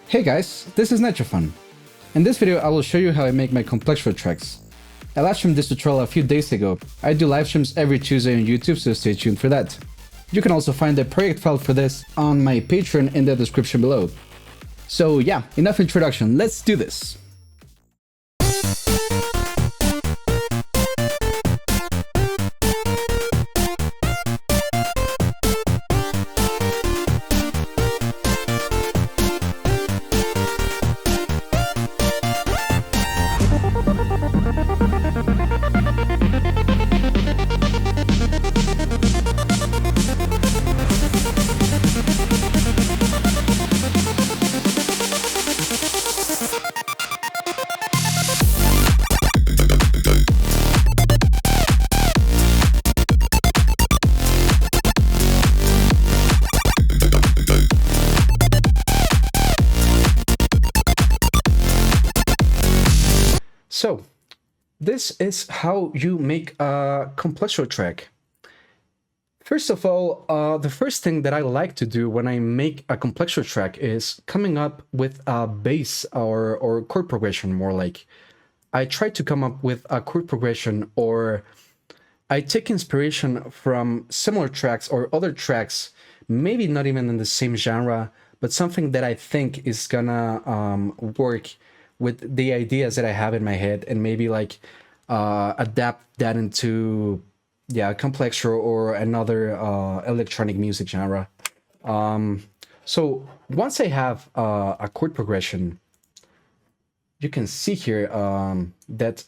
Hey guys, this is Nitrofun. In this video I will show you how I make my Complextro tracks. I live streamed this tutorial a few days ago. I do live streams every Tuesday on YouTube, so stay tuned for that. You can also find the project file for this on my Patreon in the description below. So yeah, enough introduction, let's do this! So, this is how you make a Complextro track. First of all, the first thing that I like to do when I make a Complextro track is coming up with a bass or chord progression, more like. I try to come up with a chord progression, or I take inspiration from similar tracks or other tracks, maybe not even in the same genre, but something that I think is gonna work with the ideas that I have in my head, and maybe like adapt that into Complextro or another electronic music genre. So once I have a chord progression, you can see here that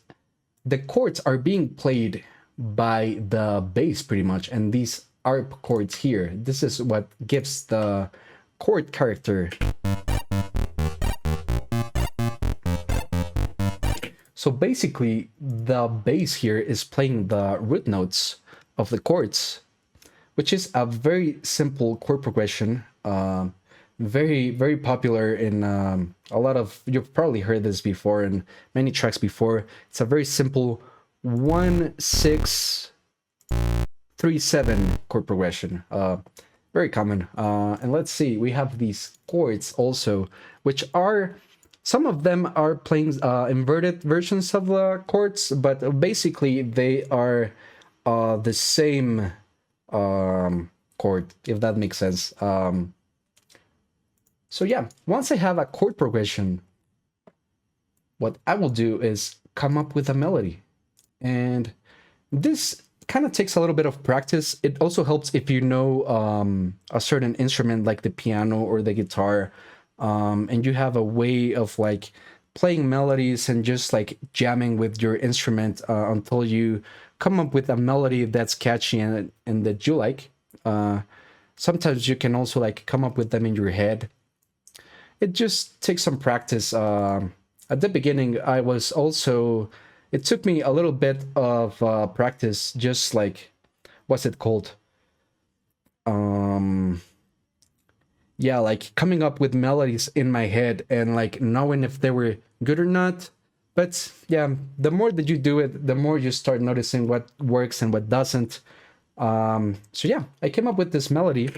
the chords are being played by the bass pretty much, and these are chords here. This is what gives the chord character. So basically, the bass here is playing the root notes of the chords, which is a very simple chord progression, very popular in a lot of, you've probably heard this before in many tracks before. It's a very simple 1-6-3-7 chord progression, very common. And let's see, we have these chords also, which are, some of them are playing inverted versions of the chords, but basically they are the same chord, if that makes sense. So yeah, once I have a chord progression, what I will do is come up with a melody. And this kind of takes a little bit of practice. It also helps if you know a certain instrument like the piano or the guitar, and you have a way of like playing melodies and just like jamming with your instrument until you come up with a melody that's catchy and that you like. Sometimes you can also like come up with them in your head. It just takes some practice. At the beginning, it took me a little bit of practice, just like, what's it called? Yeah, like coming up with melodies in my head and like knowing if they were good or not. But yeah, the more that you do it, the more you start noticing what works and what doesn't. So yeah, I came up with this melody.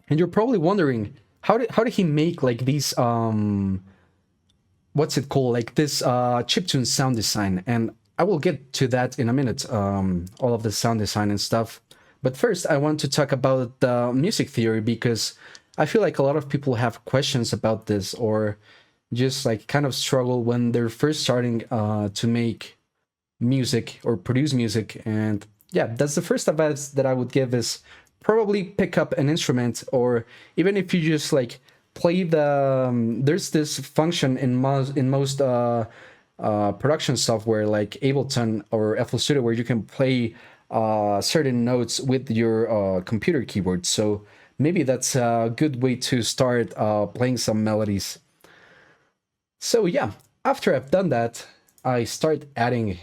And you're probably wondering, how did he make like these what's it called, like this chiptune sound design? And I will get to that in a minute, all of the sound design and stuff. But first I want to talk about the music theory, because I feel like a lot of people have questions about this, or just like kind of struggle when they're first starting to make music or produce music. And yeah, that's the first advice that I would give, is probably pick up an instrument, or even if you just like play the there's this function in most production software like Ableton or FL Studio where you can play certain notes with your computer keyboard. So maybe that's a good way to start playing some melodies. So yeah, after I've done that, I start adding.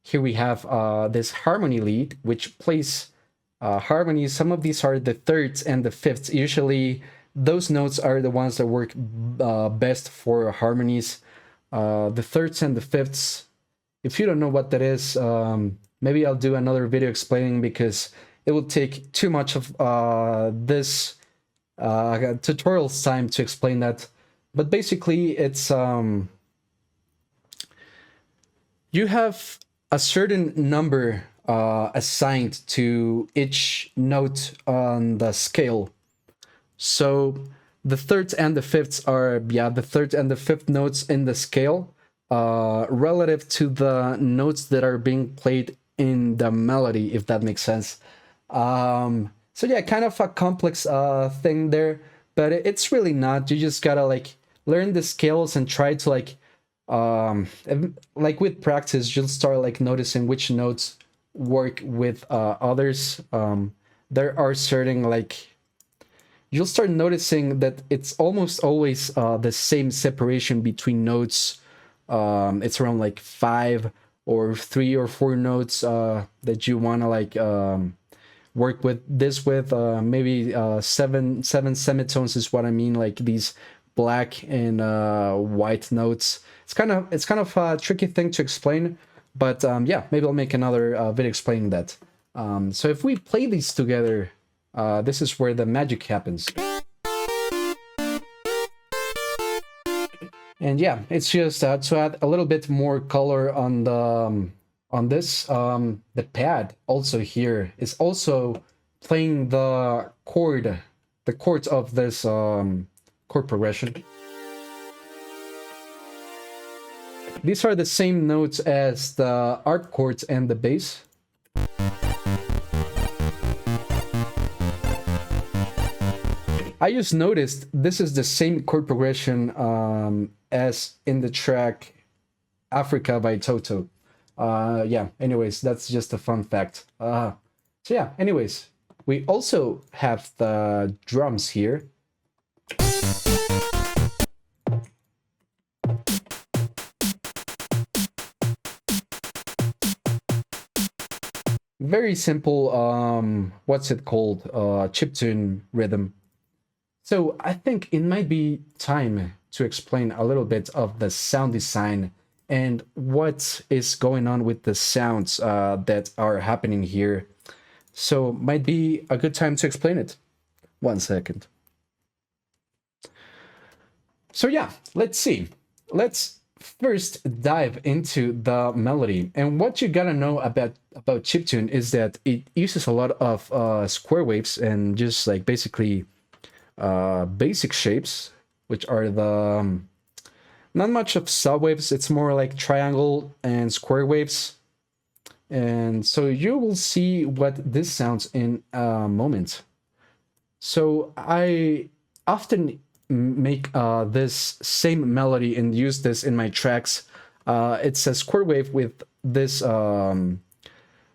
Here we have this harmony lead, which plays harmonies. Some of these are the thirds and the fifths. Usually those notes are the ones that work best for harmonies. The thirds and the fifths If you don't know what that is, maybe I'll do another video explaining, because it will take too much of this tutorial's time to explain that. But basically, it's you have a certain number assigned to each note on the scale. So the third and the fifths are, yeah, the third and the fifth notes in the scale, relative to the notes that are being played in the melody, if that makes sense. So yeah, kind of a complex thing there, but it's really not. You just gotta like learn the scales and try to like with practice, you'll start like noticing which notes work with others. There are certain like, you'll start noticing that it's almost always the same separation between notes. It's around like 5 or 3 or 4 notes that you want to like work with this with. Maybe seven semitones is what I mean, like these black and white notes. It's kind of a tricky thing to explain, but yeah, maybe I'll make another video explaining that. So if we play these together, this is where the magic happens. And yeah, it's just to add a little bit more color on the on this. The pad also here is also playing the chords of this chord progression. These are the same notes as the arp chords and the bass. I just noticed this is the same chord progression as in the track Africa by Toto. Yeah, anyways, that's just a fun fact. So yeah, anyways, we also have the drums here. Very simple, what's it called? Chiptune rhythm. So I think it might be time to explain a little bit of the sound design and what is going on with the sounds that are happening here. So might be a good time to explain it. 1 second. So yeah, let's see. Let's first dive into the melody. And what you gotta know about chiptune is that it uses a lot of square waves and just like basically basic shapes, which are the not much of subwaves. It's more like triangle and square waves. And so you will see what this sounds in a moment. So I often make this same melody and use this in my tracks. It's a square wave with this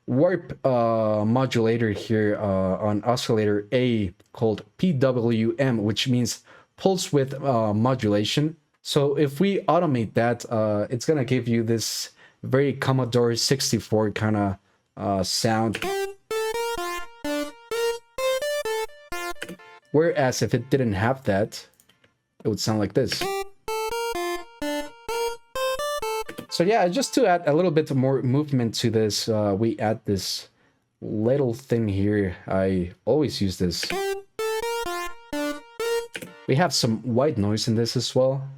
warp modulator here on oscillator A called PWM, which means pulse width modulation. So if we automate that, it's gonna give you this very Commodore 64 kind of sound. Whereas if it didn't have that, it would sound like this. So yeah, just to add a little bit more movement to this, we add this little thing here. I always use this. We have some white noise in this as well.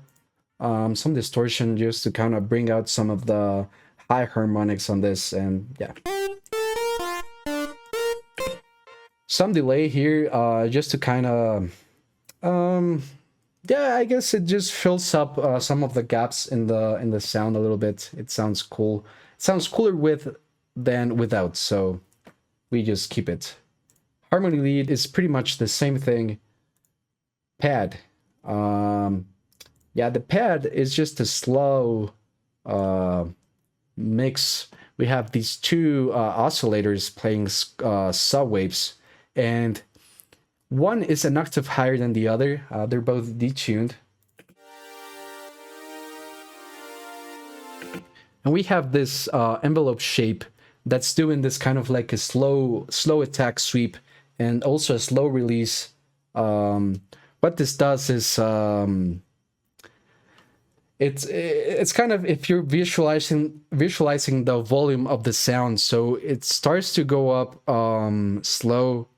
Some distortion just to kind of bring out some of the high harmonics on this, and yeah. Some delay here, just to kind of, yeah, I guess it just fills up some of the gaps in the sound a little bit. It sounds cool. It sounds cooler with than without, so we just keep it. Harmony lead is pretty much the same thing. Pad. Yeah, the pad is just a slow mix. We have these two oscillators playing subwaves, and one is an octave higher than the other. They're both detuned. And we have this envelope shape that's doing this kind of like a slow attack sweep and also a slow release. What this does is It's kind of if you're visualizing the volume of the sound, so it starts to go up slow,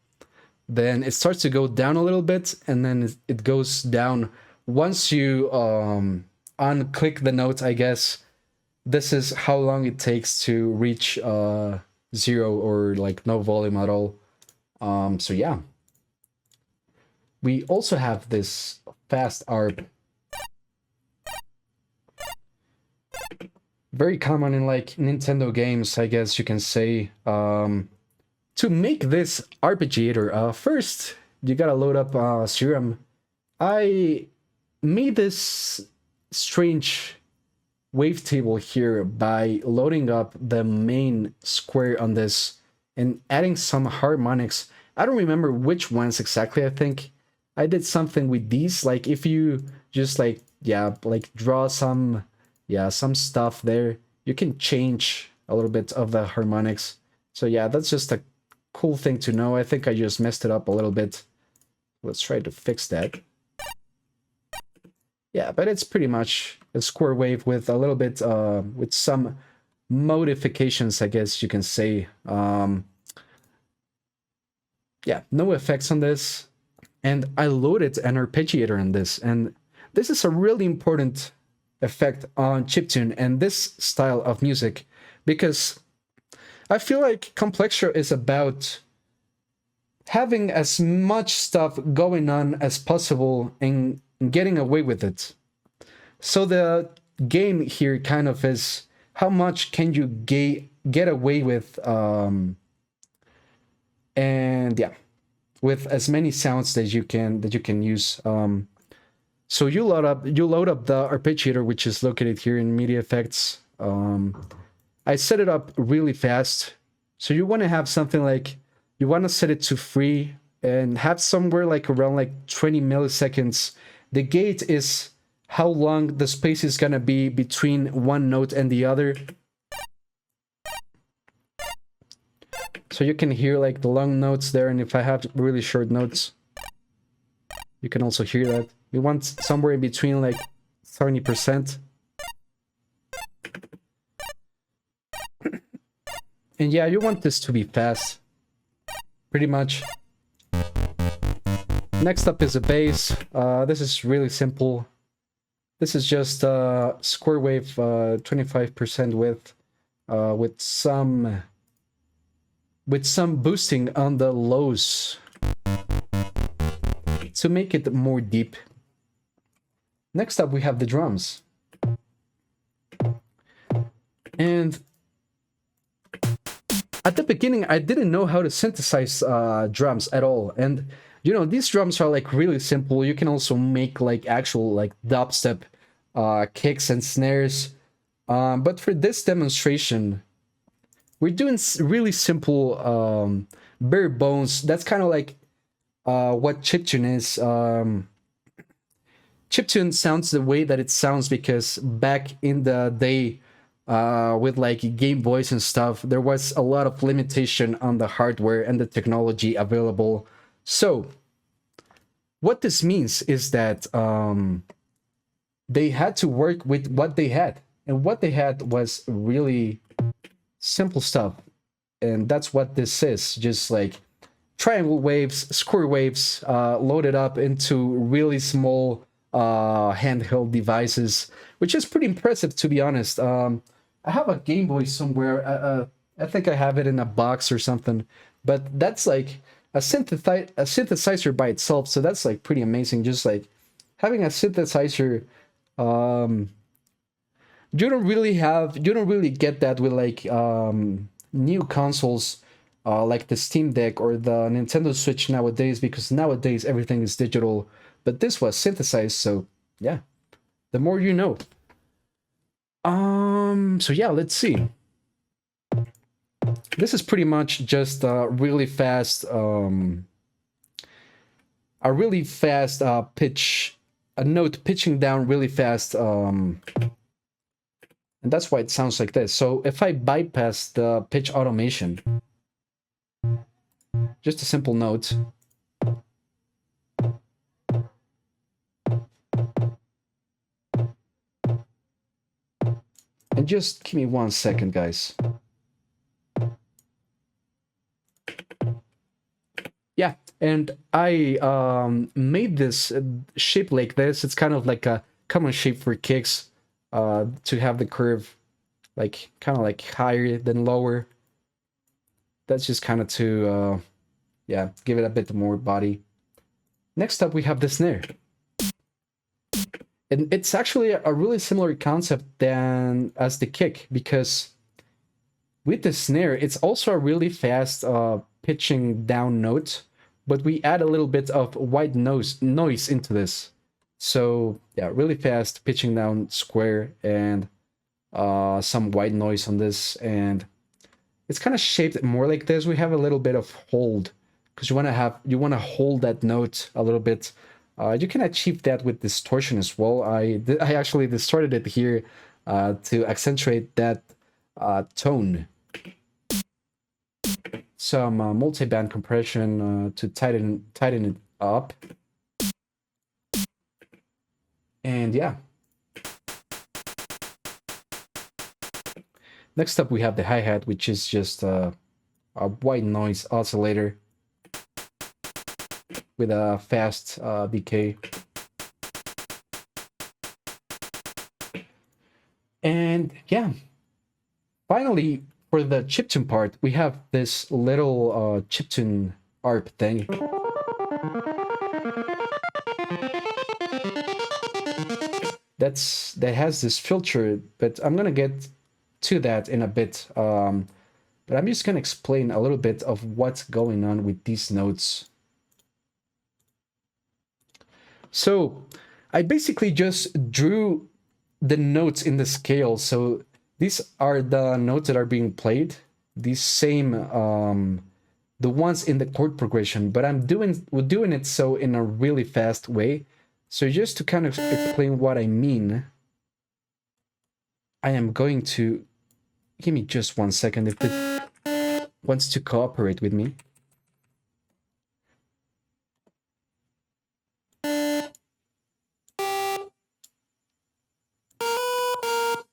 then it starts to go down a little bit, and then it goes down once you unclick the note, I guess. This is how long it takes to reach zero or like no volume at all. So yeah. We also have this fast ARP. Very common in like Nintendo games, I guess you can say. To make this arpeggiator, first you gotta load up Serum. I made this strange wavetable here by loading up the main square on this and adding some harmonics. I don't remember which ones exactly. I think I did something with these, like if you just like, yeah, like draw some, yeah, some stuff there, you can change a little bit of the harmonics. So yeah, that's just a cool thing to know. I think I just messed it up a little bit. Let's try to fix that. Yeah, but it's pretty much a square wave with a little bit, with some modifications, I guess you can say. Yeah, no effects on this. And I loaded an arpeggiator in this. And this is a really important effect on chiptune and this style of music, because I feel like Complextro is about having as much stuff going on as possible and getting away with it. So the game here kind of is how much can you get away with, and yeah, with as many sounds that you can use. So you load up the arpeggiator, which is located here in Media Effects. I set it up really fast. So you want to have something like, you want to set it to free and have somewhere like around like 20 milliseconds. The gate is how long the space is gonna be between one note and the other. So you can hear like the long notes there, and if I have really short notes, you can also hear that. We want somewhere in between like 70%. And yeah, you want this to be fast, pretty much. Next up is a bass. This is really simple. This is just square wave, 25% width, with some boosting on the lows to make it more deep. Next up, we have the drums. And at the beginning, I didn't know how to synthesize drums at all. And, you know, these drums are like really simple. You can also make like actual like dubstep kicks and snares. But for this demonstration, we're doing really simple, bare bones. That's kind of like what chiptune is. Chiptune sounds the way that it sounds because back in the day, with like Game Boys and stuff, there was a lot of limitation on the hardware and the technology available. So what this means is that they had to work with what they had, and what they had was really simple stuff. And that's what this is, just like triangle waves, square waves, loaded up into really small handheld devices, which is pretty impressive, to be honest. I have a Game Boy somewhere. I think I have it in a box or something, but that's like a synthesizer by itself. So that's like pretty amazing. Just like having a synthesizer, you don't really get that with like new consoles, like the Steam Deck or the Nintendo Switch nowadays, because nowadays everything is digital. But this was synthesized, so yeah, the more you know. So yeah, let's see. This is pretty much just really fast, a really fast pitch, a note pitching down really fast, and that's why it sounds like this. So if I bypass the pitch automation, just a simple note. And just give me 1 second, guys. Yeah, and I made this shape like this. It's kind of like a common shape for kicks, to have the curve like kind of like higher than lower. That's just kind of to yeah, give it a bit more body. Next up, we have the snare. And it's actually a really similar concept than as the kick, because with the snare, it's also a really fast pitching down note, but we add a little bit of white noise into this. So yeah, really fast pitching down square and some white noise on this, and it's kind of shaped more like this. We have a little bit of hold because you want to hold that note a little bit. You can achieve that with distortion as well. I actually distorted it here to accentuate that tone. Some multi-band compression to tighten it up. And yeah. Next up, we have the hi-hat, which is just a white noise oscillator with a fast decay. And yeah, finally, for the chiptune part, we have this little chiptune ARP thing. That has this filter, but I'm gonna get to that in a bit. But I'm just gonna explain a little bit of what's going on with these notes. So I basically just drew the notes in the scale. So these are the notes that are being played. These same, the ones in the chord progression, but we're doing it so in a really fast way. So just to kind of explain what I mean, I am going to, give me just 1 second if it wants to cooperate with me.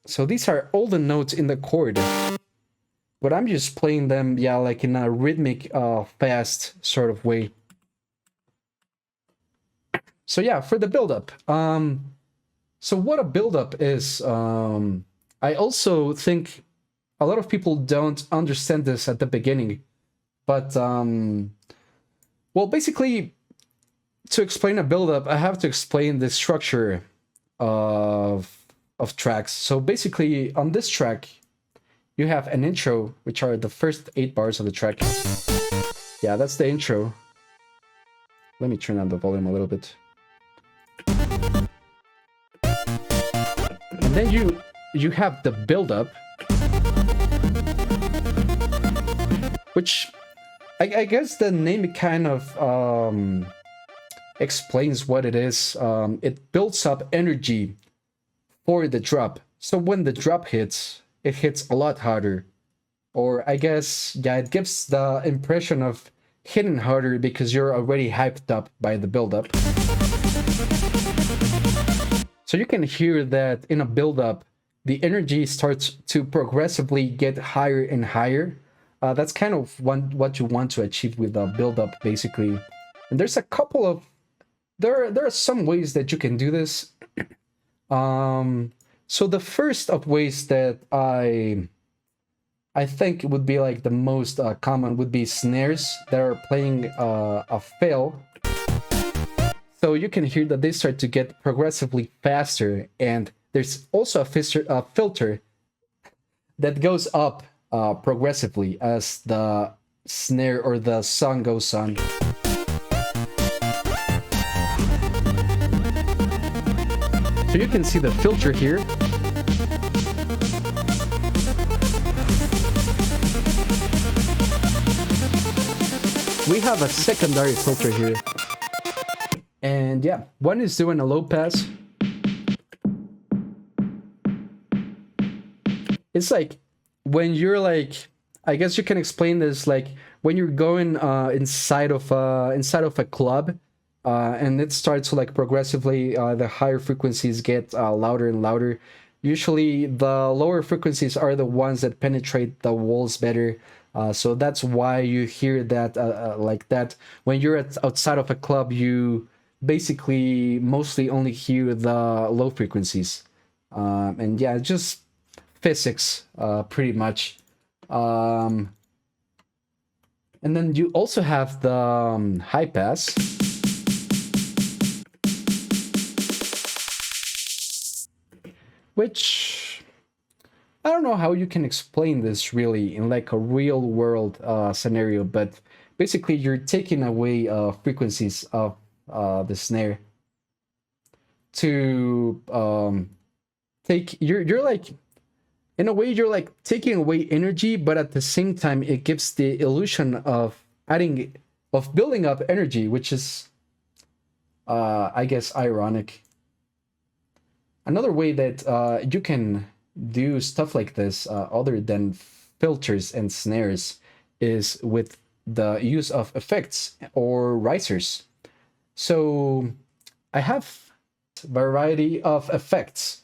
So these are all the notes in the chord, but I'm just playing them, yeah, like in a rhythmic, fast sort of way. So yeah, for the build-up. So what a build-up is, I also think a lot of people don't understand this at the beginning, but well, basically, to explain a build-up, I have to explain the structure of tracks. So basically, on this track, you have an intro, which are the first 8 bars of the track. Yeah, that's the intro. Let me turn down the volume a little bit. And then you have the build-up, which I guess the name kind of explains what it is. It builds up energy for the drop. So when the drop hits, it hits a lot harder. Or I guess, yeah, it gives the impression of hitting harder because you're already hyped up by the build-up. So you can hear that in a build-up, the energy starts to progressively get higher and higher. That's kind of what you want to achieve with a build-up, basically. And there's a couple of... There are some ways that you can do this. So the first of ways that I think would be like the most common would be snares that are playing a fill. So you can hear that they start to get progressively faster, and there's also a filter that goes up progressively as the snare or the song goes on. So you can see the filter here. We have a secondary filter here. And yeah, one is doing a low pass. It's like when you're like, I guess you can explain this like when you're going inside of a club, and it starts to like progressively the higher frequencies get louder and louder. Usually, the lower frequencies are the ones that penetrate the walls better. So that's why you hear that like that. When you're outside of a club, you basically mostly only hear the low frequencies. And yeah, just physics, pretty much. Um, and then you also have the high pass, which I don't know how you can explain this really in like a real world scenario, but basically you're taking away frequencies of the snare to take you're like in a way you're like taking away energy, but at the same time it gives the illusion of adding of building up energy, which is I guess ironic. Another way that you can do stuff like this, other than filters and snares, is with the use of effects or risers. So I have a variety of effects,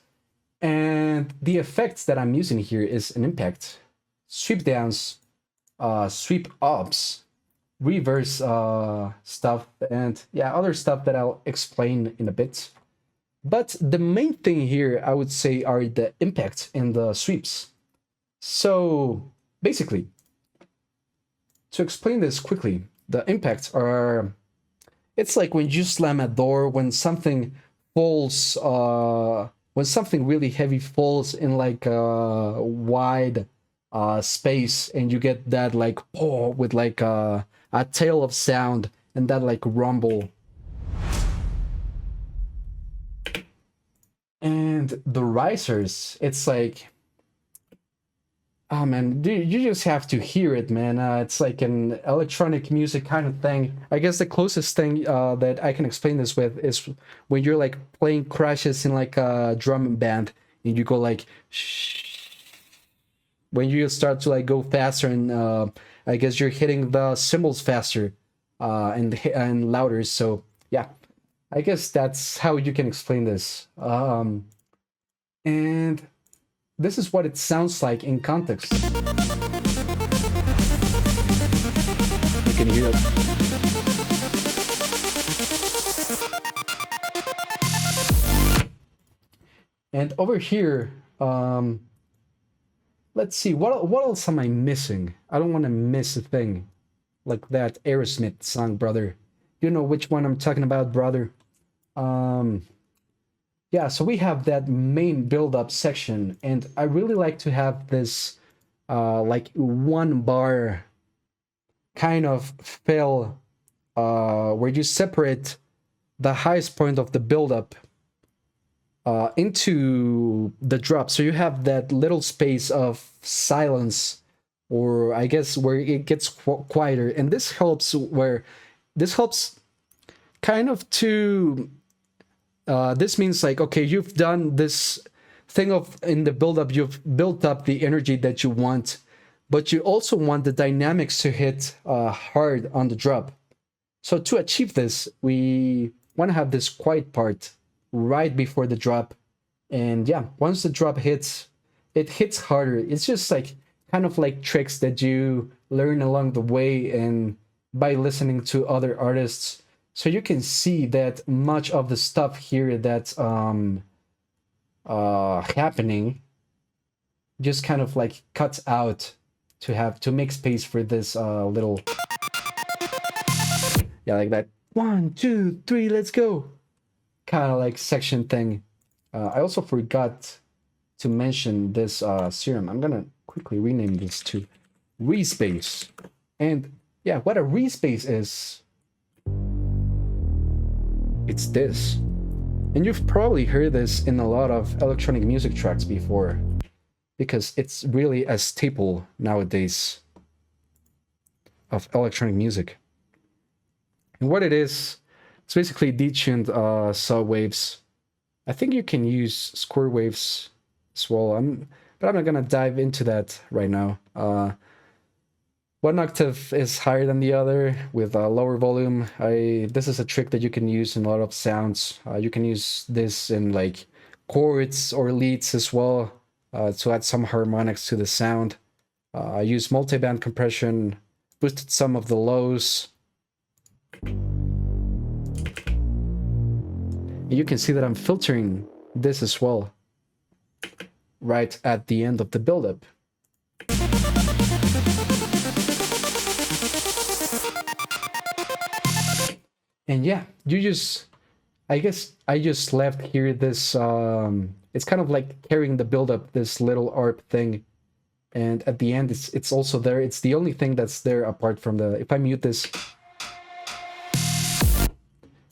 and the effects that I'm using here is an impact, sweep downs, sweep ups, reverse stuff, and yeah, other stuff that I'll explain in a bit. But the main thing here, I would say, are the impacts and the sweeps. So basically, to explain this quickly, the impacts are, it's like when you slam a door, when something falls, when something really heavy falls in like a wide space, and you get that like, oh, with like a tail of sound and that like rumble. And the risers, it's like, oh man, you just have to hear it, man. It's like an electronic music kind of thing. I guess the closest thing that I can explain this with is when you're like playing crashes in like a drum band, and you go like, shh. When you start to like go faster, and I guess you're hitting the cymbals faster and louder. So yeah, I guess that's how you can explain this. And this is what it sounds like in context. You can hear it. And over here, let's see, what else am I missing? I don't want to miss a thing like that Aerosmith song, brother. You know which one I'm talking about, brother. Um, yeah, so we have that main build-up section, and I really like to have this like one bar kind of fill where you separate the highest point of the build-up into the drop. So you have that little space of silence, or I guess where it gets quieter, and this helps kind of to this means like, okay, you've done this thing of in the build up, you've built up the energy that you want, but you also want the dynamics to hit hard on the drop. So to achieve this, we want to have this quiet part right before the drop. And yeah, once the drop hits, it hits harder. It's just like kind of like tricks that you learn along the way and by listening to other artists. So you can see that much of the stuff here that's happening just kind of like cuts out to have to make space for this little, yeah, like that 1 2 3 let's go kind of like section thing. I also forgot to mention this serum. I'm gonna quickly rename this to respace. And yeah, what a respace is, it's this. And you've probably heard this in a lot of electronic music tracks before, because it's really a staple nowadays of electronic music. And what it is, it's basically detuned saw waves. I think you can use square waves as well. But I'm not gonna dive into that right now. One octave is higher than the other with a lower volume. This is a trick that you can use in a lot of sounds. You can use this in like chords or leads as well, to add some harmonics to the sound. I used multiband compression, boosted some of the lows. You can see that I'm filtering this as well, right at the end of the buildup. And yeah, you just, I guess I just left here this, it's kind of like carrying the buildup, this little ARP thing. And at the end, it's also there. It's the only thing that's there apart from the, if I mute this,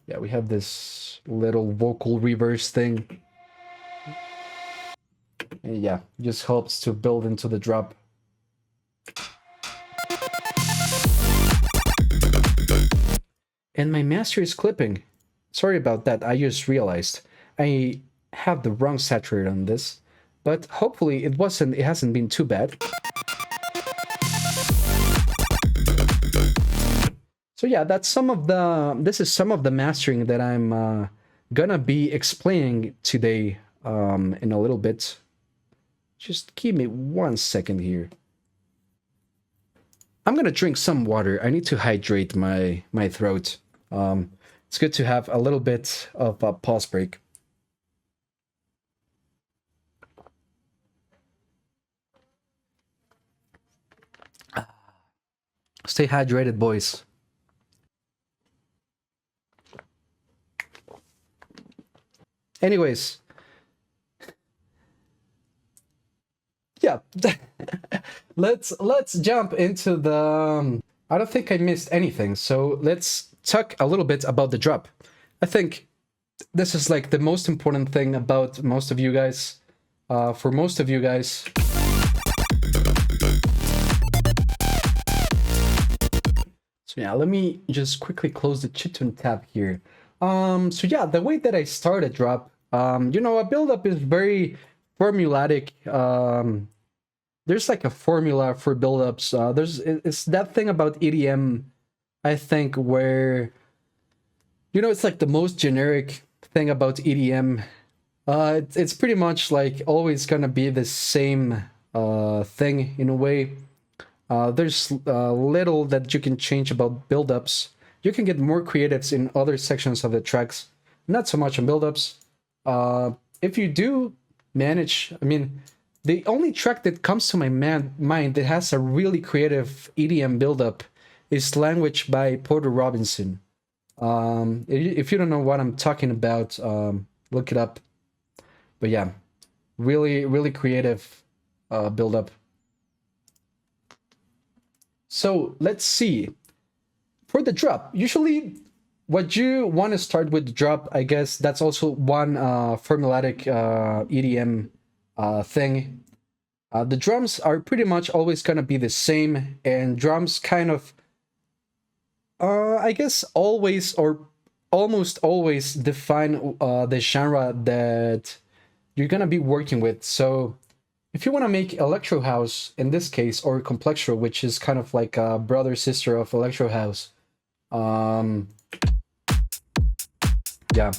yeah, we have this little vocal reverse thing. And yeah, just helps to build into the drop. And my master is clipping. Sorry about that, I just realized. I have the wrong saturator on this, but hopefully it hasn't been too bad. So yeah, that's this is some of the mastering that I'm gonna be explaining today in a little bit. Just give me 1 second here. I'm gonna drink some water. I need to hydrate my throat. It's good to have a little bit of a pause break. Stay hydrated, boys. Anyways, yeah, let's jump into the. I don't think I missed anything, so let's talk a little bit about the drop. I think this is like the most important thing about most of you guys. For most of you guys. So yeah, let me just quickly close the Chiptune tab here. So yeah, the way that I start a drop, you know, a buildup is very formulatic. There's like a formula for buildups. It's that thing about EDM, I think, where, you know, it's like the most generic thing about EDM. It's pretty much like always gonna be the same thing in a way. There's little that you can change about buildups. You can get more creatives in other sections of the tracks, not so much on buildups. If you do manage, I mean, the only track that comes to my mind that has a really creative EDM buildup is Language by Porter Robinson. If you don't know what I'm talking about, look it up. But yeah, really, really creative buildup. So let's see. For the drop, usually what you want to start with the drop, I guess that's also one formulatic EDM thing. The drums are pretty much always going to be the same, and drums kind of, I guess, always or almost always define the genre that you're going to be working with. So if you want to make Electro House, in this case, or Complextro, which is kind of like a brother sister of Electro House, yeah,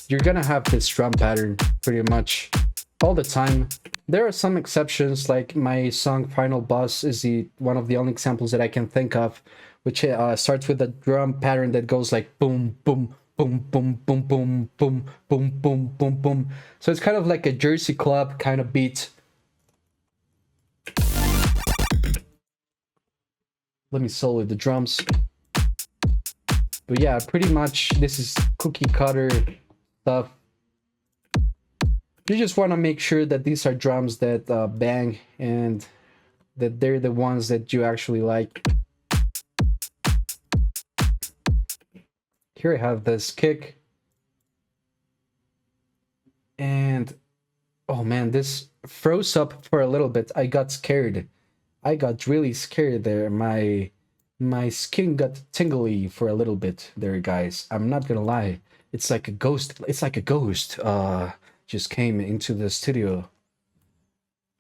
you're gonna have this drum pattern pretty much all the time. There are some exceptions, like my song Final Boss is one of the only examples that I can think of, which starts with a drum pattern that goes like boom, boom, boom, boom, boom, boom, boom, boom, boom, boom, boom. So it's kind of like a Jersey club kind of beat. Let me solo the drums. But yeah, pretty much this is cookie cutter stuff. You just want to make sure that these are drums that bang and that they're the ones that you actually like. Here I have this kick. And oh man, this froze up for a little bit. I got scared. I got really scared there. My skin got tingly for a little bit there, guys. I'm not gonna lie. It's like a ghost. It's like a ghost just came into the studio.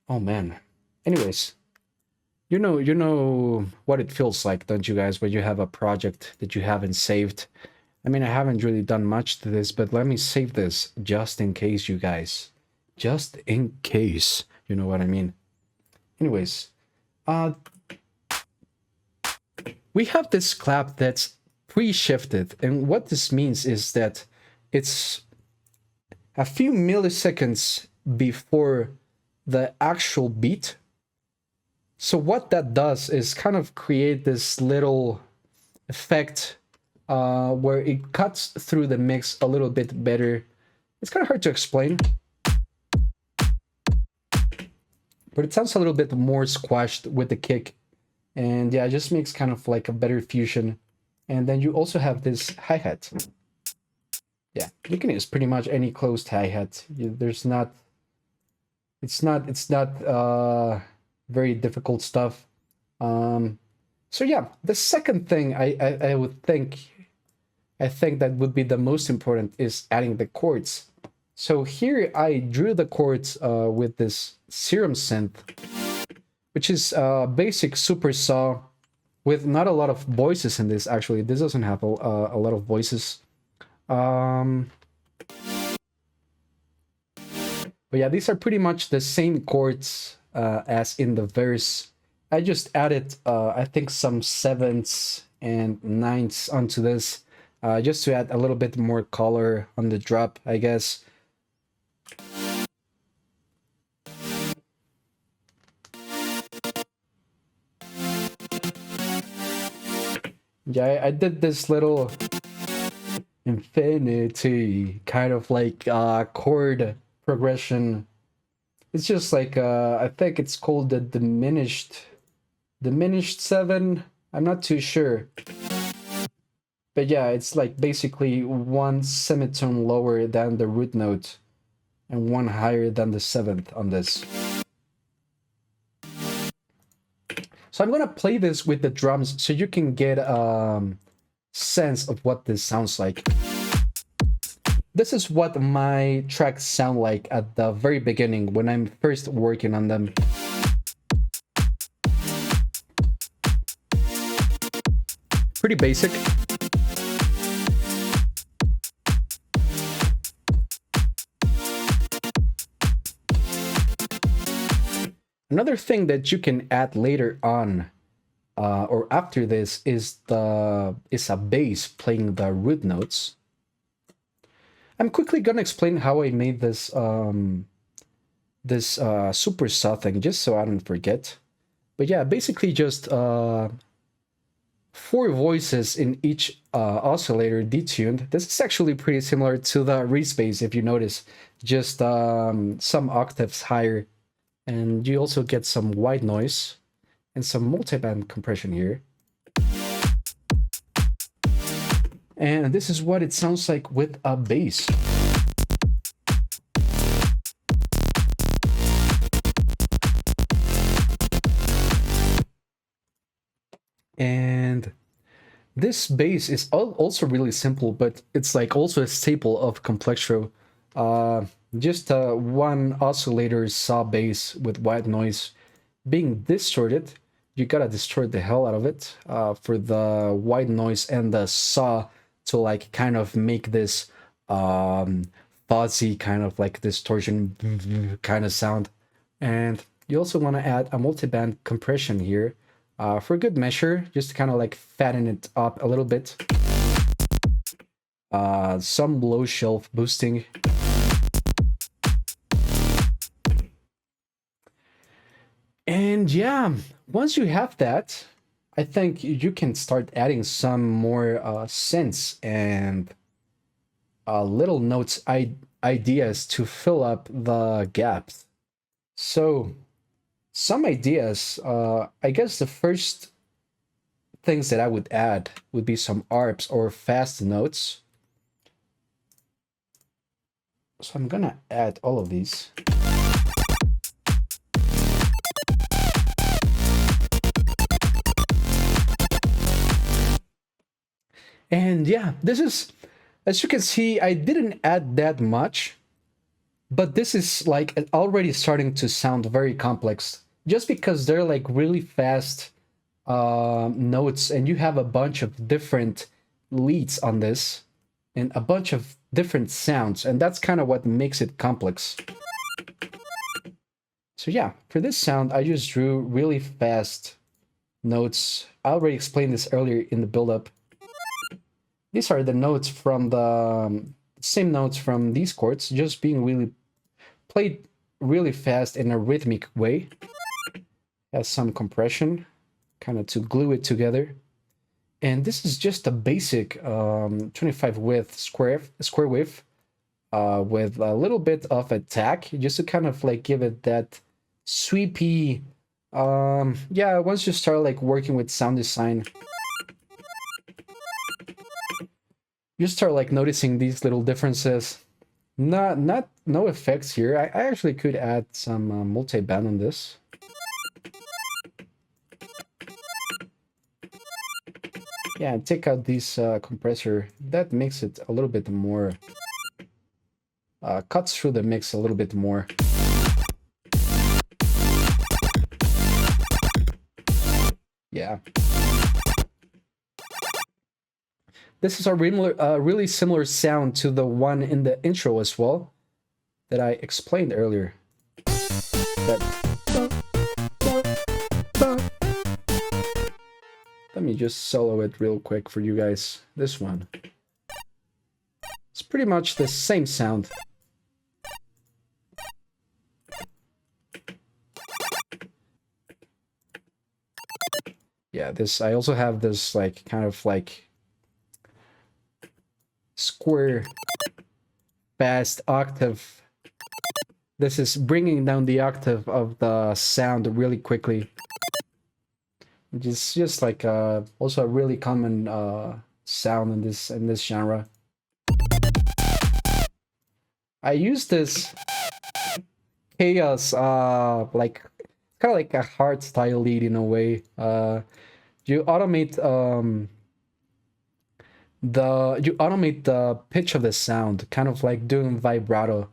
Oh man. Anyways, you know what it feels like, don't you guys, when you have a project that you haven't saved? I mean, I haven't really done much to this, but let me save this just in case, you guys. just in case, you know what I mean. Anyways, uh, we have this clap that's pre-shifted, and what this means is that it's a few milliseconds before the actual beat. So what that does is kind of create this little effect where it cuts through the mix a little bit better. It's kind of hard to explain, but it sounds a little bit more squashed with the kick. And yeah, it just makes kind of like a better fusion. And then you also have this hi-hat. Yeah, you can use pretty much any closed hi-hat. There's not, it's not very difficult stuff. So yeah, the second thing I would think, I think that would be the most important is adding the chords. So here I drew the chords with this Serum synth, which is basic super saw with not a lot of voices in this. Actually, this doesn't have a lot of voices. But yeah, these are pretty much the same chords as in the verse. I just added, I think, some 7s and 9s onto this, just to add a little bit more color on the drop, I guess. Yeah, I did this little infinity kind of like chord progression. It's just like I think it's called the diminished 7. I'm not too sure, but yeah, it's like basically one semitone lower than the root note and one higher than the 7th on this. So I'm gonna play this with the drums so you can get sense of what this sounds like. This is what my tracks sound like at the very beginning when I'm first working on them. Pretty basic. Another thing that you can add later on or after this is a bass playing the root notes. I'm quickly gonna explain how I made this super saw thing, just so I don't forget. But yeah, basically just 4 voices in each oscillator detuned. This is actually pretty similar to the respace, if you notice, just some octaves higher. And you also get some white noise and some multiband compression here. And this is what it sounds like with a bass. And this bass is also really simple, but it's like also a staple of Complextro. Just one oscillator saw bass with white noise being distorted. You gotta distort the hell out of it for the white noise and the saw to like kind of make this fuzzy kind of like distortion kind of sound. And you also want to add a multiband compression here for good measure, just to kind of like fatten it up a little bit. Some low shelf boosting. And yeah, once you have that, I think you can start adding some more synths and little notes ideas to fill up the gaps. So some ideas, I guess the first things that I would add would be some arps or fast notes. So I'm gonna add all of these. And yeah, this is, as you can see, I didn't add that much, but this is like already starting to sound very complex just because they're like really fast notes and you have a bunch of different leads on this and a bunch of different sounds, and that's kind of what makes it complex. So yeah, for this sound, I just drew really fast notes. I already explained this earlier in the build-up. These are the notes from the same notes from these chords, just being really played really fast in a rhythmic way. Has some compression, kind of to glue it together. And this is just a basic 25 width square wave with a little bit of attack, just to kind of like give it that sweepy. Yeah, once you start like working with sound design, you start like noticing these little differences. No effects here. I actually could add some multi-band on this. Yeah, take out this compressor. That makes it a little bit more, cuts through the mix a little bit more. Yeah. This is a really similar sound to the one in the intro as well, that I explained earlier. Let me just solo it real quick for you guys. This one. It's pretty much the same sound. Yeah, this, I also have this like kind of like square fast octave. This is bringing down the octave of the sound really quickly, which is just like also a really common sound in this genre. I use this chaos like kind of like a hard style lead in a way. You automate the pitch of the sound, kind of like doing vibrato,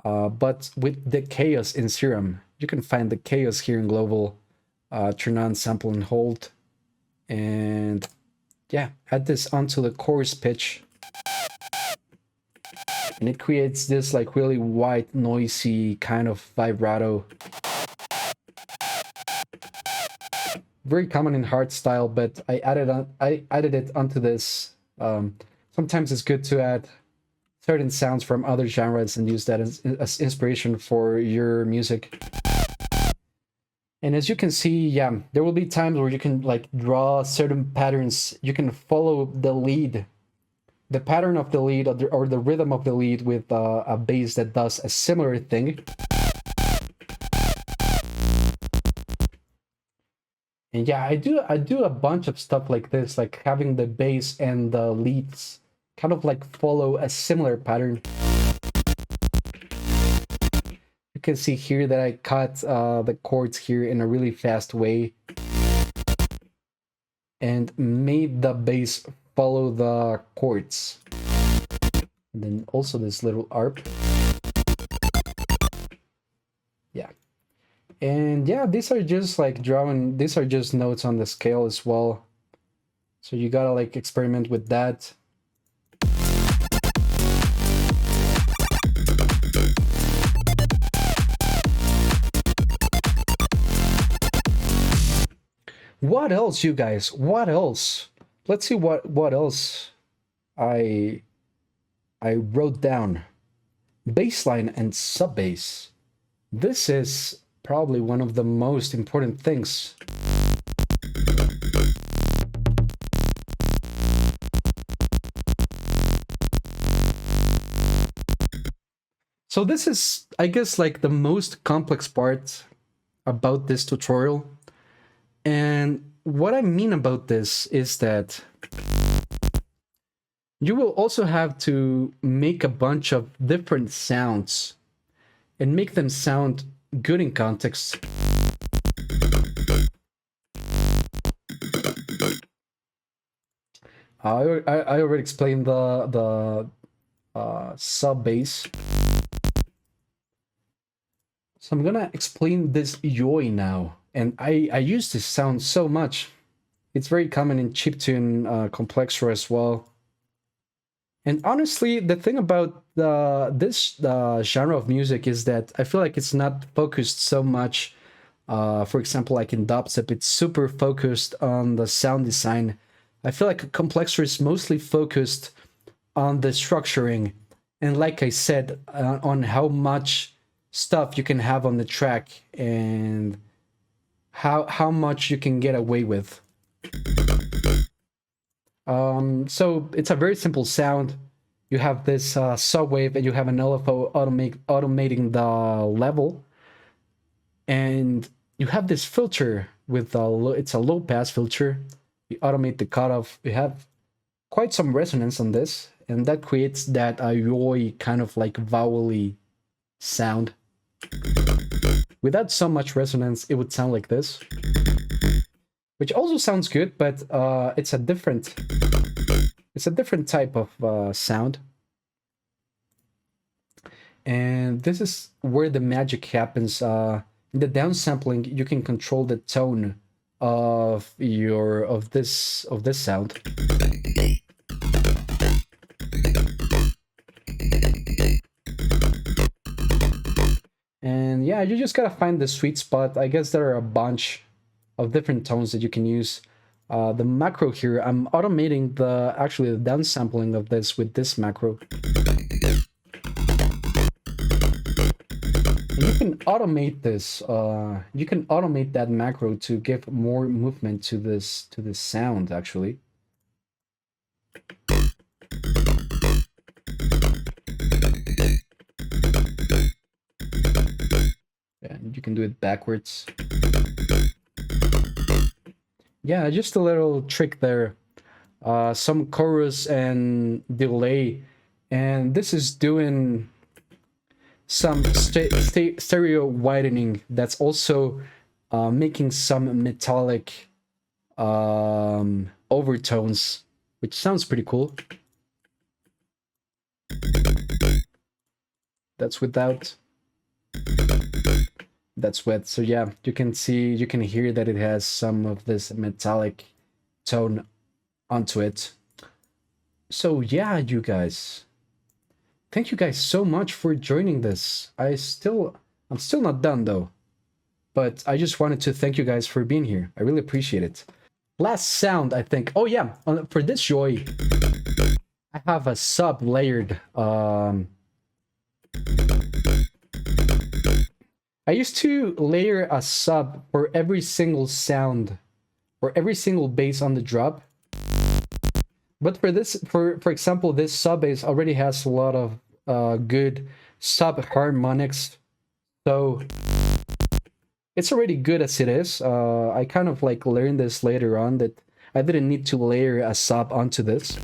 but with the chaos in Serum. You can find the chaos here in Global. Turn on sample and hold, and yeah, add this onto the chorus pitch, and it creates this like really white, noisy kind of vibrato. Very common in hardstyle, but I added it onto this. Sometimes it's good to add certain sounds from other genres and use that as inspiration for your music. And as you can see, yeah, there will be times where you can like draw certain patterns. You can follow the lead, the pattern of the lead, or the rhythm of the lead with a bass that does a similar thing. And yeah, I do a bunch of stuff like this, like having the bass and the leads kind of like follow a similar pattern. You can see here that I cut the chords here in a really fast way and made the bass follow the chords. And then also this little arp. Yeah. And yeah, these are just like these are just notes on the scale as well. So you gotta like experiment with that. What else, you guys? What else? Let's see what else I wrote down. Bassline and sub bass. This is probably one of the most important things. So this is, I guess, like the most complex part about this tutorial. And what I mean about this is that you will also have to make a bunch of different sounds and make them sound good in context. I already explained the sub bass. So I'm gonna explain this yoi now. And I use this sound so much. It's very common in chiptune, Complextro as well. And honestly, the thing about this genre of music is that I feel like it's not focused so much. For example, like in dubstep, it's super focused on the sound design. I feel like Complextro is mostly focused on the structuring, and like I said, on how much stuff you can have on the track and how much you can get away with. So it's a very simple sound. You have this subwave and you have an LFO automating the level, and you have this filter with it's a low pass filter. You automate the cutoff. You have quite some resonance on this, and that creates that yoi kind of like vowely sound. Without so much resonance, it would sound like this, which also sounds good, but it's a different type of sound. And this is where the magic happens. In the downsampling, you can control the tone of this sound. And yeah, you just gotta find the sweet spot. I guess there are a bunch of different tones that you can use. The macro here, I'm automating the downsampling of this with this macro. And you can automate this. You can automate that macro to give more movement to this sound actually. And you can do it backwards. Yeah, just a little trick there. Some chorus and delay, and this is doing some stereo widening that's also making some metallic overtones, which sounds pretty cool. That's without. That's wet. So yeah, you can hear that it has some of this metallic tone onto it. So yeah, you guys, thank you guys so much for joining this. I'm still not done though, but I just wanted to thank you guys for being here. I really appreciate it. Last sound, I think. Oh yeah, for this joy, I have a sub layered. I used to layer a sub for every single sound, or every single bass on the drop. But for this, for example, this sub bass already has a lot of good sub harmonics, so it's already good as it is. I kind of like learned this later on that I didn't need to layer a sub onto this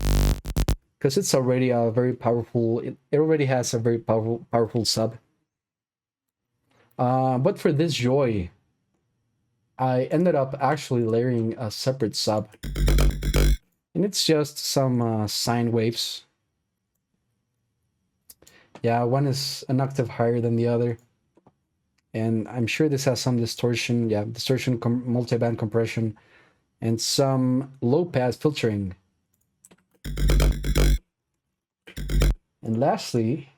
because it's already a very powerful. It already has a very powerful sub. But for this joy, I ended up actually layering a separate sub. And it's just some sine waves. Yeah, one is an octave higher than the other. And I'm sure this has some distortion. Yeah, distortion, multiband compression, and some low pass filtering. And lastly,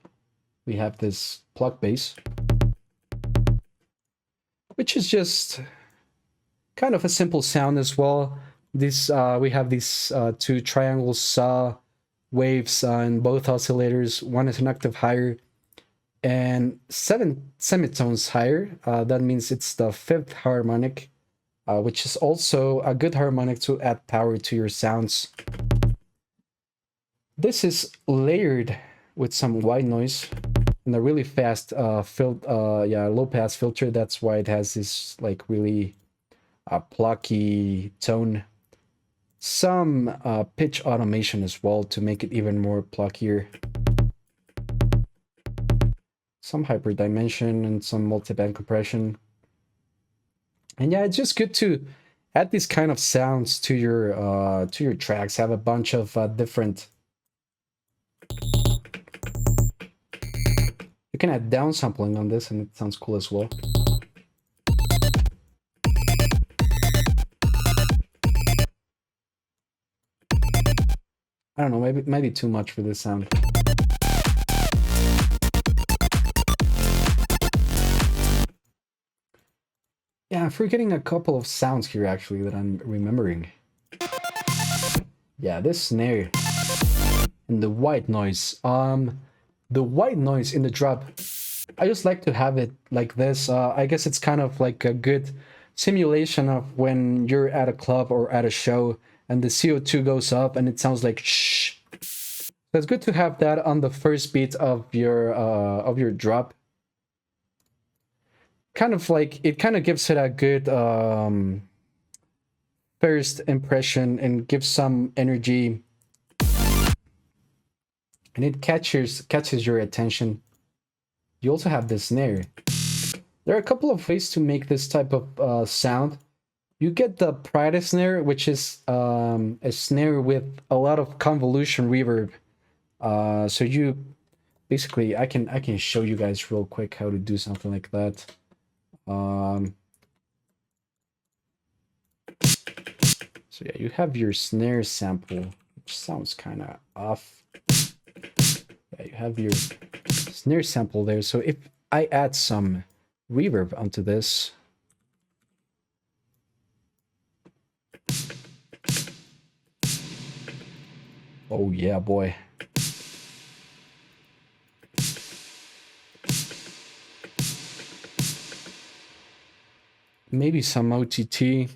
we have this pluck bass, which is just kind of a simple sound as well. This we have these two triangle saw waves in both oscillators. One is an octave higher and 7 semitones higher. That means it's the 5th harmonic, which is also a good harmonic to add power to your sounds. This is layered with some white noise and a really fast low pass filter. That's why it has this like really plucky tone. Some pitch automation as well to make it even more pluckier. Some hyperdimension and some multiband compression. And yeah, it's just good to add these kind of sounds to your tracks. Have a bunch of different. You can add downsampling on this, and it sounds cool as well. I don't know, maybe it might be too much for this sound. Yeah, I'm forgetting a couple of sounds here actually that I'm remembering. Yeah, this snare and the white noise. The white noise in the drop, I just like to have it like this. I guess it's kind of like a good simulation of when you're at a club or at a show and the CO2 goes up and it sounds like shh. So it's good to have that on the first beat of your drop. Kind of like it kind of gives it a good first impression and gives some energy, and it catches your attention. You also have the snare. There are a couple of ways to make this type of sound. You get the Pride snare, which is a snare with a lot of convolution reverb. So you basically, I can show you guys real quick how to do something like that. So yeah, you have your snare sample, which sounds kind of off. Yeah, you have your snare sample there. So if I add some reverb onto this, oh yeah, boy. Maybe some OTT.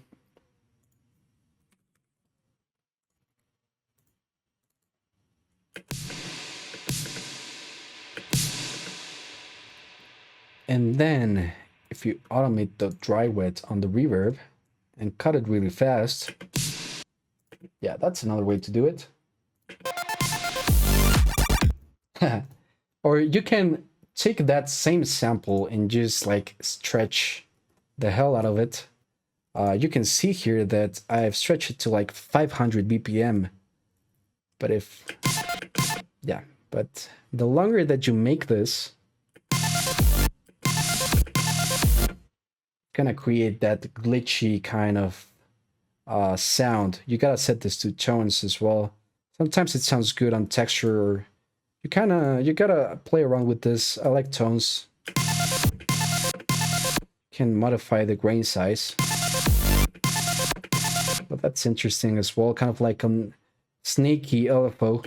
And then if you automate the dry wet on the reverb and cut it really fast, yeah, that's another way to do it. Or you can take that same sample and just like stretch the hell out of it. You can see here that I've stretched it to like 500 BPM. But but the longer that you make this, gonna create that glitchy kind of sound. You gotta set this to tones as well. Sometimes it sounds good on texture, or you gotta play around with this. I like tones. You can modify the grain size, but that's interesting as well, kind of like a snaky LFO.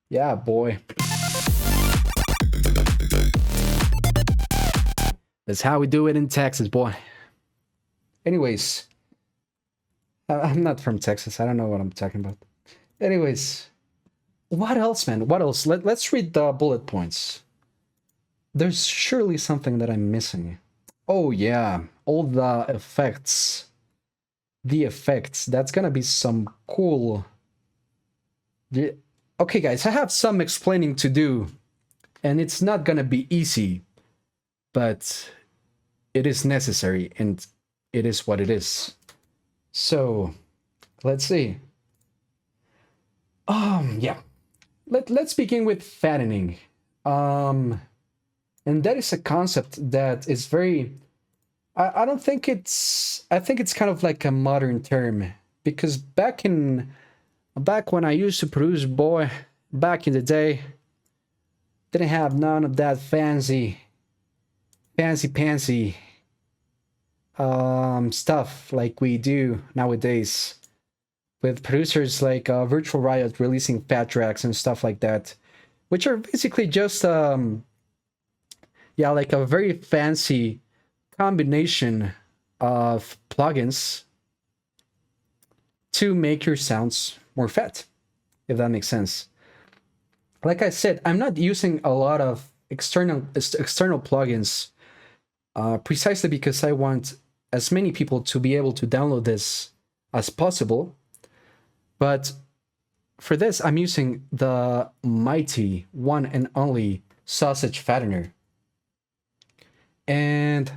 Yeah, boy. That's how we do it in Texas, boy. Anyways, I'm not from Texas. I don't know what I'm talking about. Anyways, what else, man? What else? Let's read the bullet points. There's surely something that I'm missing. Oh yeah, all the effects. The effects. That's gonna be some cool... Okay, guys, I have some explaining to do, and it's not gonna be easy, but it is necessary, and it is what it is. So, let's see. Yeah. Let's begin with fattening. And that is a concept that is very... I don't think it's... I think it's kind of like a modern term, because back when I used to produce, boy, back in the day, didn't have none of that fancy stuff like we do nowadays, with producers like Virtual Riot releasing fat tracks and stuff like that, which are basically just yeah, like a very fancy combination of plugins to make your sounds more fat, if that makes sense. Like I said, I'm not using a lot of external plugins precisely because I want as many people to be able to download this as possible. But for this, I'm using the mighty one and only sausage fattener. And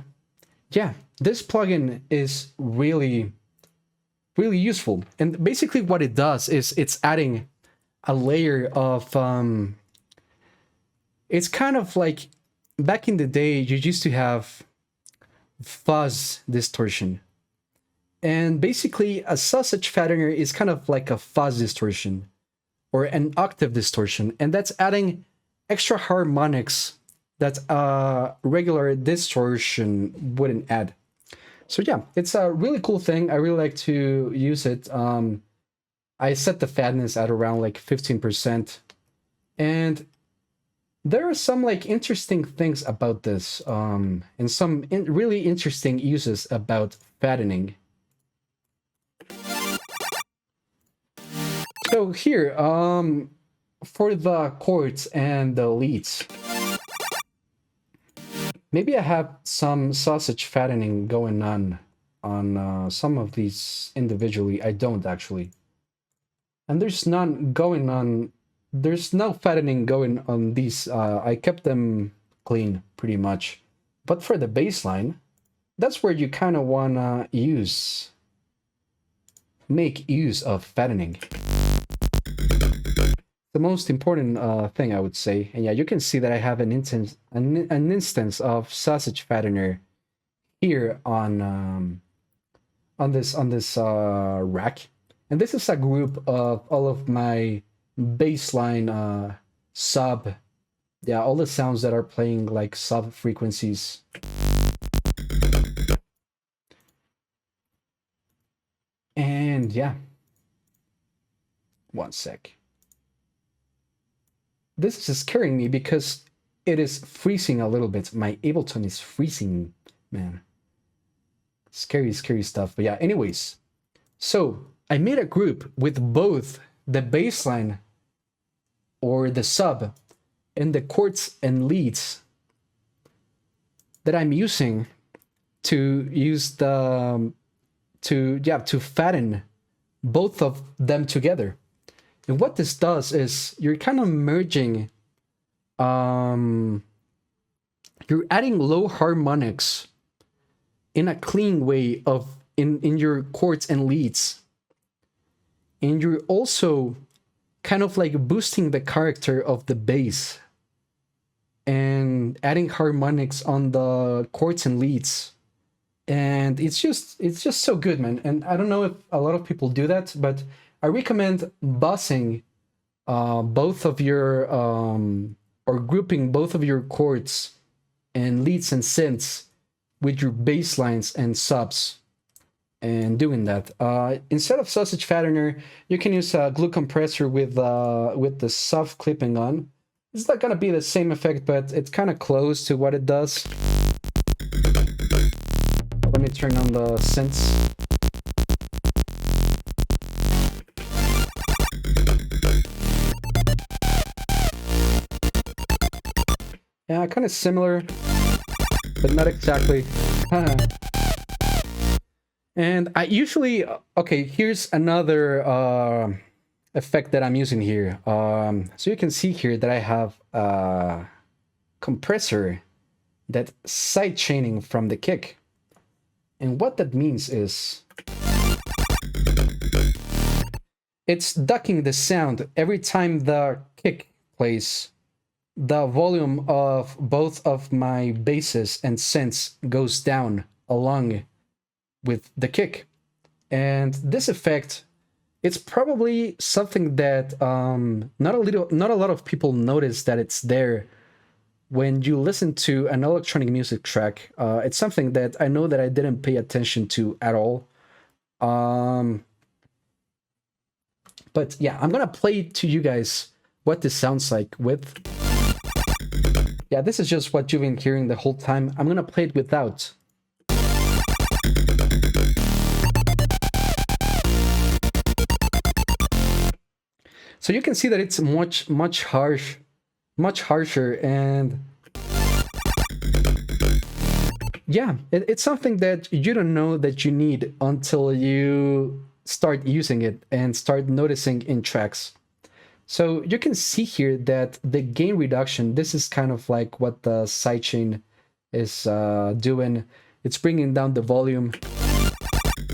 yeah, this plugin is really useful. And basically what it does is it's adding a layer of it's kind of like back in the day you used to have fuzz distortion. And basically, a sausage fattener is kind of like a fuzz distortion or an octave distortion, and that's adding extra harmonics that a regular distortion wouldn't add. So yeah, it's a really cool thing. I really like to use it. I set the fatness at around like 15%, and there are some like interesting things about this, and some really interesting uses about fattening. So here, for the chords and the leads, maybe I have some sausage fattening going on some of these individually. I don't actually, and there's none going on. There's no fattening going on these. I kept them clean pretty much, but for the bass line, that's where you kind of wanna make use of fattening. The most important thing, I would say. And yeah, you can see that I have an instance of sausage fattener here on this rack, and this is a group of all of my baseline sub, yeah, all the sounds that are playing like sub frequencies. And yeah, one sec. This is scaring me because it is freezing a little bit. My Ableton is freezing, man. Scary, scary stuff. But yeah, anyways. So I made a group with both the bassline or the sub and the chords and leads that I'm using to use to fatten both of them together. And what this does is you're kind of merging, you're adding low harmonics in a clean way in your chords and leads. And you're also kind of like boosting the character of the bass and adding harmonics on the chords and leads. And it's just so good, man. And I don't know if a lot of people do that, but I recommend buzzing both of your or grouping both of your chords and leads and synths with your bass lines and subs, and doing that. Instead of sausage fattener, you can use a glue compressor with the soft clipping on. It's not gonna be the same effect, but it's kind of close to what it does. Let me turn on the synths. Yeah, kind of similar, but not exactly. And I usually, okay, here's another effect that I'm using here. So you can see here that I have a compressor that's side chaining from the kick. And what that means is it's ducking the sound every time the kick plays. The volume of both of my basses and synths goes down along with the kick. And this effect, it's probably something that not a lot of people notice that it's there when you listen to an electronic music track. It's something that I know that I didn't pay attention to at all. But yeah, I'm gonna play to you guys what this sounds like with. Yeah, this is just what you've been hearing the whole time. I'm gonna play it without. So you can see that it's much harsher, and yeah, it's something that you don't know that you need until you start using it and start noticing in tracks. So you can see here that the gain reduction, this is kind of like what the sidechain is doing. It's bringing down the volume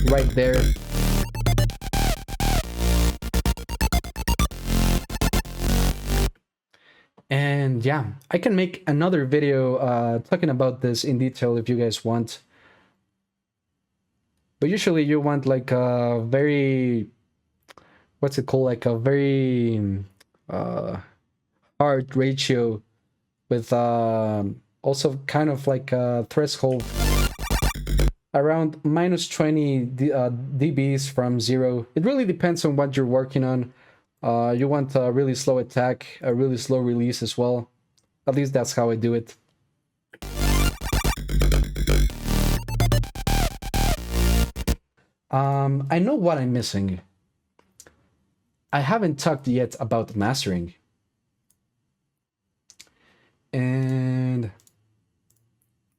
right there. And yeah, I can make another video talking about this in detail if you guys want. But usually you want like a very, what's it called, like a very uh, hard ratio with also kind of like a threshold around minus 20 dBs from zero. It really depends on what you're working on. You want a really slow attack, a really slow release as well. At least that's how I do it. I know what I'm missing. I haven't talked yet about mastering. And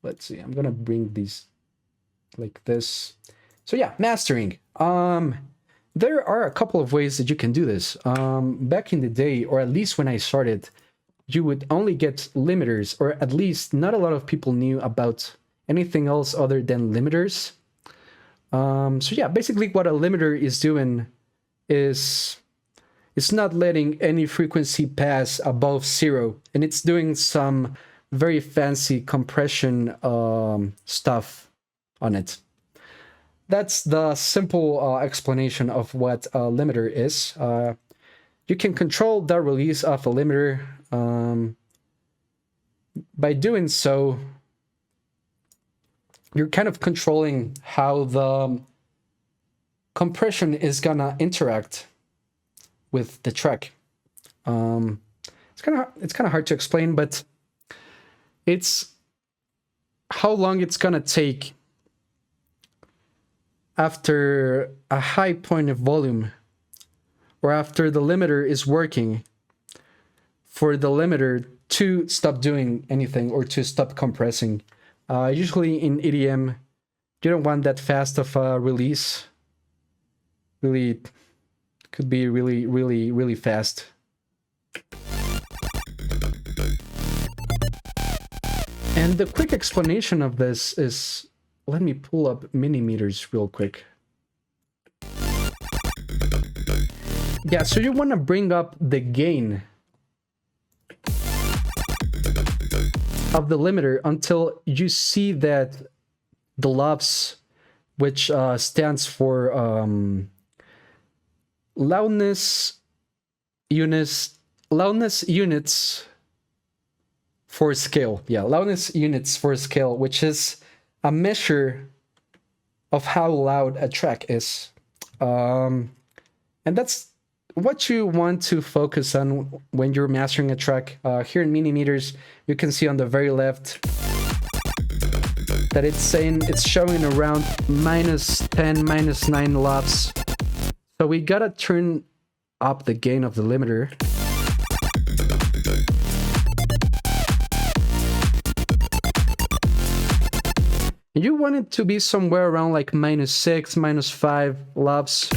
let's see, I'm gonna bring these like this. So yeah, mastering. There are a couple of ways that you can do this. Back in the day, or at least when I started, you would only get limiters, or at least not a lot of people knew about anything else other than limiters. So yeah, basically what a limiter is doing is it's not letting any frequency pass above zero, and it's doing some very fancy compression stuff on it. That's the simple explanation of what a limiter is. You can control the release of a limiter. By doing so, you're kind of controlling how the compression is gonna interact with the track. It's kind of hard to explain, but it's how long it's gonna take after a high point of volume, or after the limiter is working, for the limiter to stop doing anything or to stop compressing. Usually in EDM, you don't want that fast of a release. Really, could be really fast. And the quick explanation of this is, let me pull up millimeters real quick. Yeah, so you want to bring up the gain of the limiter until you see that the LUFS, which stands for loudness units for scale. Yeah, loudness units for scale, which is a measure of how loud a track is. And that's what you want to focus on when you're mastering a track. Here in millimeters, you can see on the very left that it's showing around -10, -9 LUFS. So we gotta turn up the gain of the limiter. You want it to be somewhere around like -6, -5 LUFS.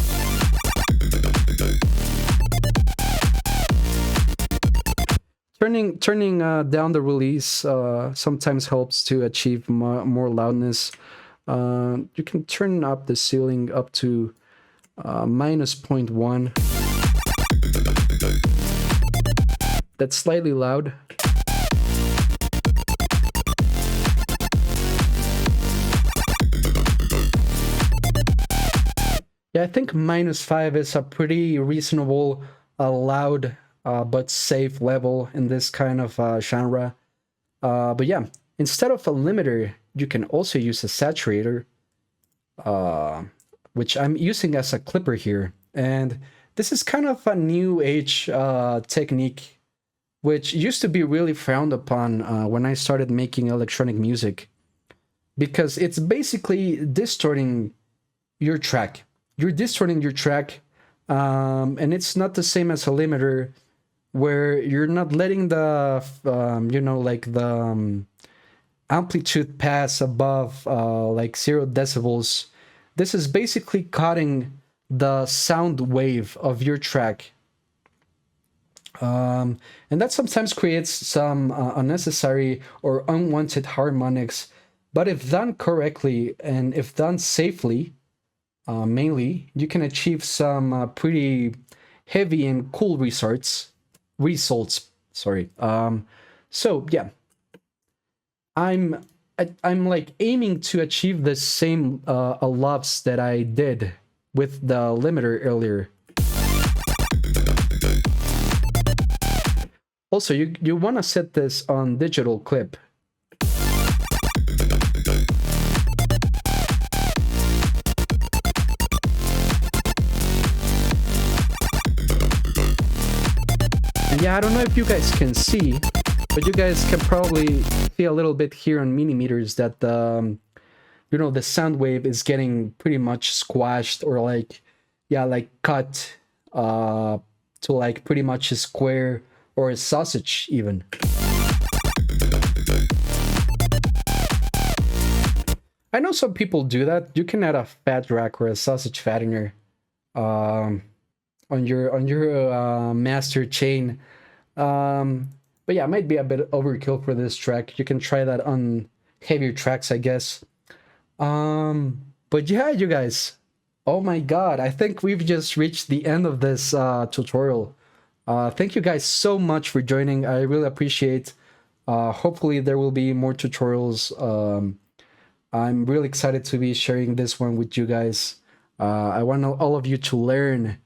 Turning down the release sometimes helps to achieve more loudness. You can turn up the ceiling up to -0.1. That's slightly loud. Yeah, I think -5 is a pretty reasonable, loud, but safe level in this kind of genre. But yeah, instead of a limiter, you can also use a saturator, which I'm using as a clipper here. And this is kind of a new age technique, which used to be really frowned upon when I started making electronic music, because it's basically distorting your track. You're distorting your track, and it's not the same as a limiter, where you're not letting the amplitude pass above like 0 decibels. This is basically cutting the sound wave of your track, and that sometimes creates some unnecessary or unwanted harmonics. But if done correctly and if done safely, mainly, you can achieve some pretty heavy and cool results. Sorry. So yeah, I'm I'm like aiming to achieve the same loves that I did with the limiter earlier. Also, you want to set this on digital clip. And yeah, I don't know if you guys can see, but you guys can probably see a little bit here on millimeters that you know, the sound wave is getting pretty much squashed, or like, yeah, like cut to like pretty much a square or a sausage even. I know some people do that. You can add a fat rack or a sausage fattener on your master chain. But yeah, it might be a bit overkill for this track. You can try that on heavier tracks, I guess. But yeah, you guys. Oh my god, I think we've just reached the end of this tutorial. Thank you guys so much for joining. I really appreciate. Hopefully there will be more tutorials. I'm really excited to be sharing this one with you guys. I want all of you to learn,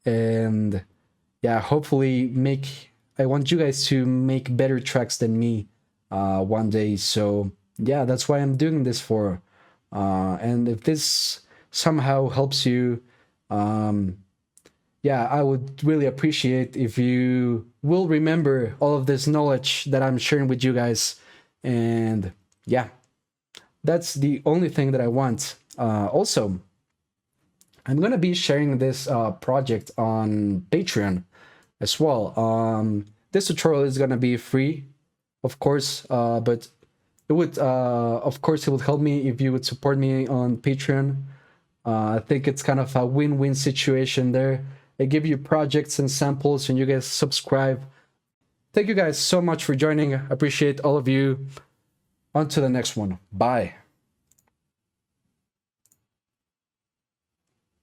and yeah, hopefully I want you guys to make better tracks than me one day. So yeah, that's why I'm doing this for. And if this somehow helps you, yeah, I would really appreciate if you will remember all of this knowledge that I'm sharing with you guys. And yeah, that's the only thing that I want. Also, I'm gonna be sharing this project on Patreon as well. This tutorial is gonna be free, of course, but it would, of course, it would help me if you would support me on Patreon. I think it's kind of a win-win situation there. I give you projects and samples, and you guys subscribe. Thank you guys so much for joining. I appreciate all of you. On to the next one. Bye.